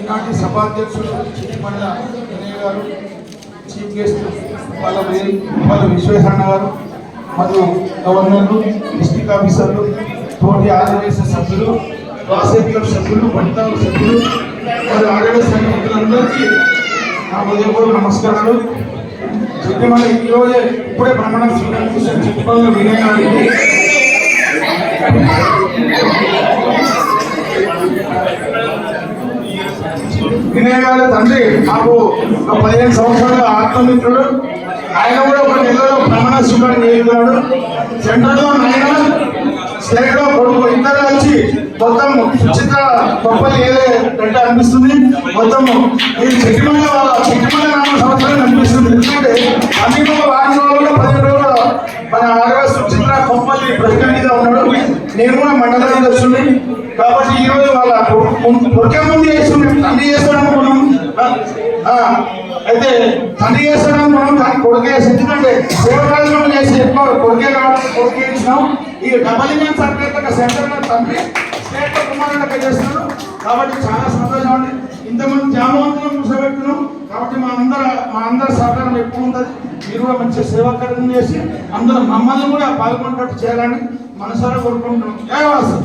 ఈనాటి సభాధ్యక్షులు చిట్టిపండ్ల వినయ్ గారు, చీఫ్ గెస్ట్ వాళ్ళ విశ్వేశ్వరన్న గారు మరియు గవర్నర్లు, డిస్ట్రిక్ట్ ఆఫీసర్లు, తోటి ఆర్గనైజేషన్ సభ్యులు, వాసవి క్లబ్ సభ్యులు, వనితాల సభ్యులు మరియు ఆడవాళ్ళ సభ్యులందరికీ నా హృదయపూర్వక నమస్కారాలు. చిట్టిమల్ల ఈరోజే ఇప్పుడే బ్రహ్మణ స్వీకరించిన చిట్టిపండ్ల వినయ్ గారికి వినయ్ గారి తండ్రి నాకు ఒక 15 సంవత్సరాల ఆత్మమిత్రుడు. ఆయన కూడా ఒక నెలలో ప్రమాణ స్వీకారం చేస్తున్నాడు. సెంట్రల్లో ఆయన, స్టేట్ లో కొడుకు, ఇద్దరు కలిసి మొత్తం ఉచిత గొప్పలు ఏదంటే అనిపిస్తుంది. మొత్తం ఈ చిట్టిమల్ల నామ సంవత్సరాలు అనిపిస్తుంది. ఎందుకంటే అన్ని వారం రోజుల్లో 10 రోజులు మన ఆర్ఎస్ చిత్ర కొప్పల్లి ప్రెసిడెంట్ గా ఉన్నాడు. నేను కూడా మండలానికి వస్తుంది. కాబట్టి ఈ రోజు వాళ్ళ కొరికే ముందు చేస్తున్నాం, తండ్రి చేస్తాడు అనుకున్నాం. అయితే తండ్రి చేస్తాడు అనుకున్నాం, కానీ కొడుకే. ఎందుకంటే సేవకాలంలో చేసి ఎక్కువ కొరికే కావడం కొరికే ఇచ్చినాం. ఈ డబల్ ఇంజన్ సర్టిఫికేట్ సెంటర్ లో తండ్రి స్టేట్ కుమారులకి చేస్తున్నాడు. కాబట్టి చాలా సంతోషం అండి. ఇంతమంది జామవంతులను కూర్చోబెట్టున్నాం. కాబట్టి మా అందరి సహకారం ఎక్కువ ఉంటుంది. మీరు కూడా మంచి సేవాకార్యం చేసి అందరూ మమ్మల్ని కూడా పాల్గొనేటట్టు చేయాలని మనసారా కోరుకుంటున్నాం. జై వాసు.